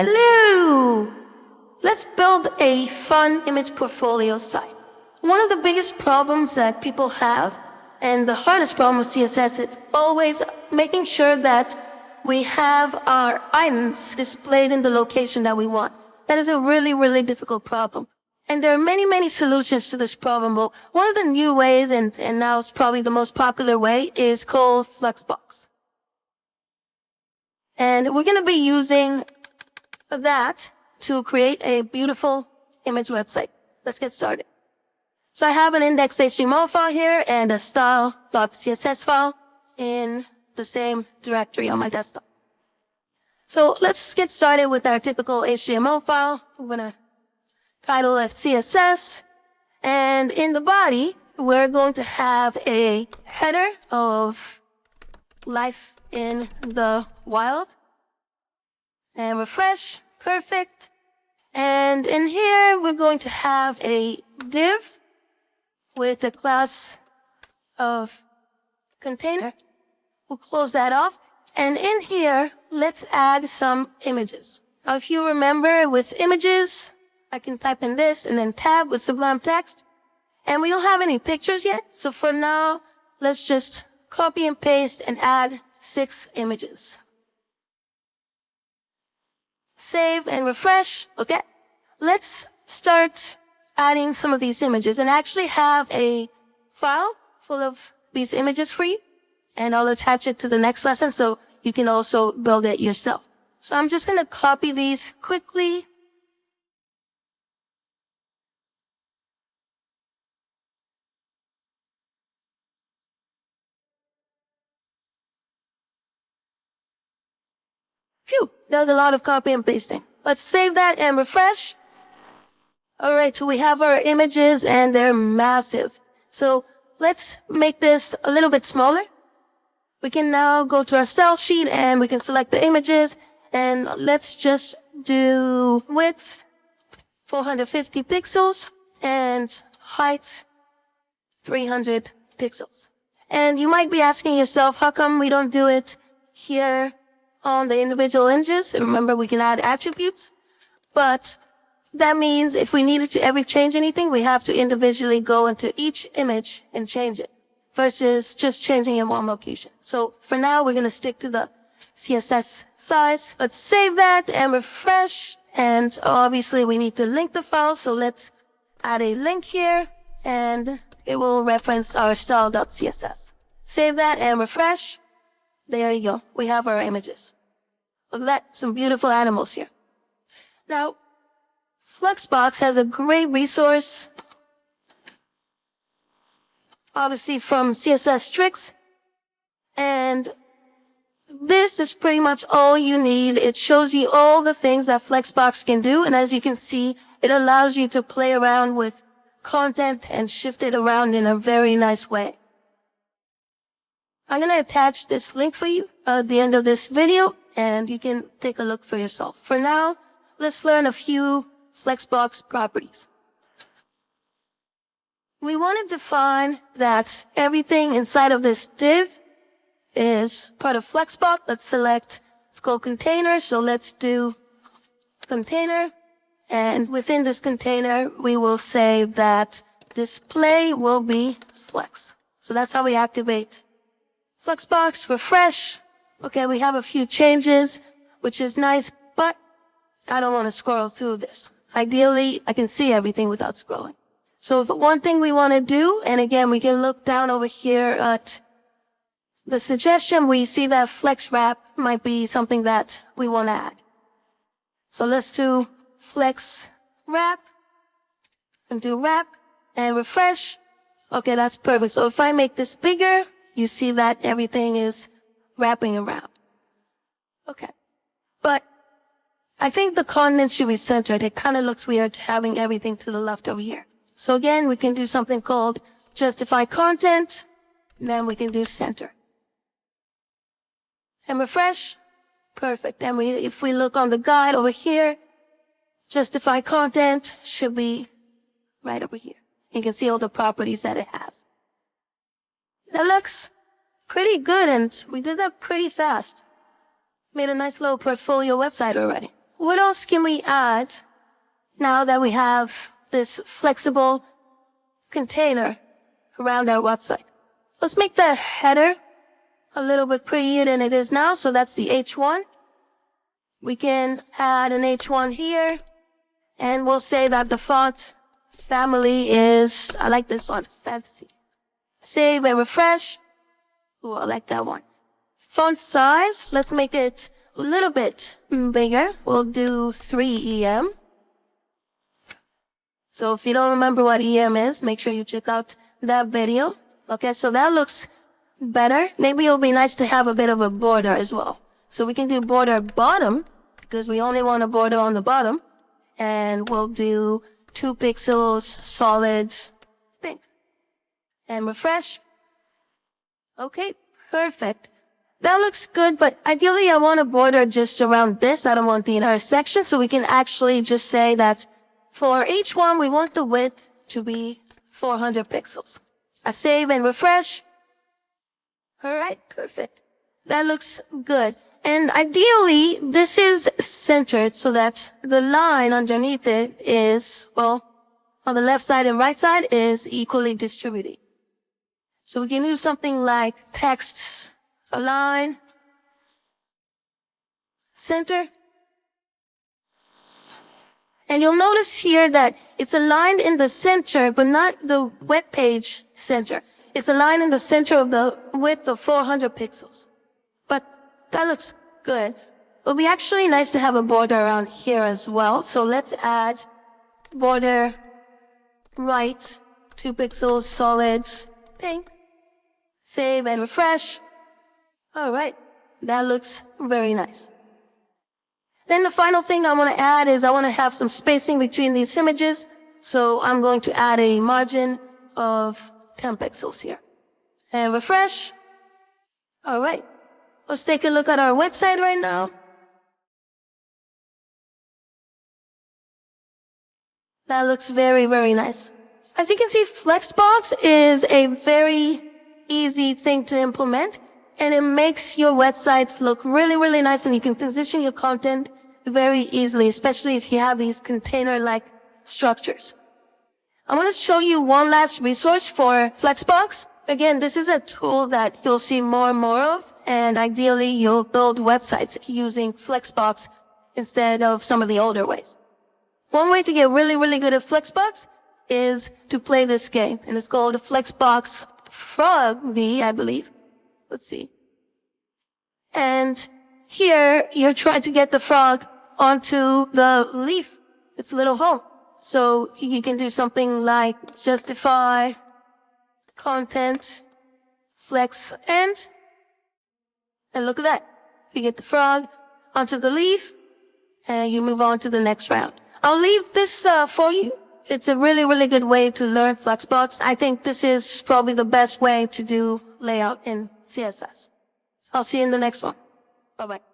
Hello! Let's build a fun image portfolio site. One of the biggest problems that people have, and the hardest problem with CSS, is always making sure that we have our items displayed in the location that we want. That is a really, really difficult problem. And there are many, many solutions to this problem. But one of the new ways, and now it's probably the most popular way, is called Flexbox. And we're going to be using that to create a beautiful image website. Let's get started. So I have an index.html file here and a style.css file in the same directory on my desktop. So let's get started with our typical HTML file. We're going to title it CSS. And in the body, we're going to have a header of life in the wild. And refresh. Perfect. And in here, we're going to have a div with a class of container. We'll close that off. And in here, let's add some images. Now, if you remember with images, I can type in this and then tab with Sublime Text. And we don't have any pictures yet. So for now, let's just copy and paste and add 6 images. Save and refresh. Okay. Let's start adding some of these images and actually have a file full of these images for you. And I'll attach it to the next lesson so you can also build it yourself. So I'm just going to copy these quickly. Phew, that was a lot of copy and pasting. Let's save that and refresh. All right, so we have our images and they're massive. So let's make this a little bit smaller. We can now go to our style sheet and we can select the images and let's just do width 450 pixels and height 300 pixels. And you might be asking yourself, how come we don't do it here on the individual images? And remember, we can add attributes, but that means if we needed to ever change anything, we have to individually go into each image and change it versus just changing in one location. So for now, we're going to stick to the CSS size. Let's save that and refresh. And obviously we need to link the file. So let's add a link here and it will reference our style.css. Save that and refresh. There you go. We have our images. Look at that. Some beautiful animals here. Now, Flexbox has a great resource, obviously from CSS Tricks. And this is pretty much all you need. It shows you all the things that Flexbox can do. And as you can see, it allows you to play around with content and shift it around in a very nice way. I'm going to attach this link for you at the end of this video, and you can take a look for yourself. For now, let's learn a few Flexbox properties. We want to define that everything inside of this div is part of Flexbox. Let's select, it's called container, so let's do container. And within this container, we will say that display will be flex. So that's how we activate Flexbox. Refresh. Okay, we have a few changes, which is nice, but I don't want to scroll through this. Ideally, I can see everything without scrolling. So one thing we want to do, and again, we can look down over here at the suggestion. We see that flex wrap might be something that we want to add. So let's do flex wrap and do wrap and refresh. Okay, that's perfect. So if I make this bigger, you see that everything is wrapping around. Okay. But I think the content should be centered. It kind of looks weird having everything to the left over here. So again, we can do something called justify content. And then we can do center. And refresh. Perfect. And if we look on the guide over here, justify content should be right over here. You can see all the properties that it has. That looks pretty good, and we did that pretty fast. Made a nice little portfolio website already. what else can we add now that we have this flexible container around our website? Let's make the header a little bit prettier than it is now. So that's the H1. We can add an H1 here, and we'll say that the font family is, I like this one, fantasy. Save and refresh. Ooh, I like that one. Font size, let's make it a little bit bigger. We'll do 3 EM. So if you don't remember what EM is, make sure you check out that video. Okay, so that looks better. Maybe it'll be nice to have a bit of a border as well. So we can do border bottom, because we only want a border on the bottom. And we'll do 2 pixels solid pink. And refresh. Okay, perfect. That looks good, but ideally I want a border just around this. I don't want the entire section, so we can actually just say that for H1, we want the width to be 400 pixels. I save and refresh. All right, perfect. That looks good. And ideally, this is centered so that the line underneath it is, well, on the left side and right side is equally distributed. So we can do something like text align, center. And you'll notice here that it's aligned in the center, but not the web page center. It's aligned in the center of the width of 400 pixels. But that looks good. It'll be actually nice to have a border around here as well. So let's add border right, 2 pixels solid pink. Save and refresh. All right, that looks very nice. Then the final thing I want to add is I want to have some spacing between these images. So I'm going to add a margin of 10 pixels here. And refresh. All right, let's take a look at our website right now. That looks very, very nice. As you can see, Flexbox is a very easy thing to implement, and it makes your websites look really, really nice, and you can position your content very easily, especially if you have these container-like structures. I want to show you one last resource for Flexbox. Again, this is a tool that you'll see more and more of, and ideally you'll build websites using Flexbox instead of some of the older ways. One way to get really, really good at Flexbox is to play this game, and it's called Flexbox Frog V, I believe. Let's see. And here, you're trying to get the frog onto the leaf, its little home. So you can do something like justify content flex end. And look at that. You get the frog onto the leaf, and you move on to the next round. I'll leave this for you. It's a really, really good way to learn Flexbox. I think this is probably the best way to do layout in CSS. I'll see you in the next one. Bye-bye.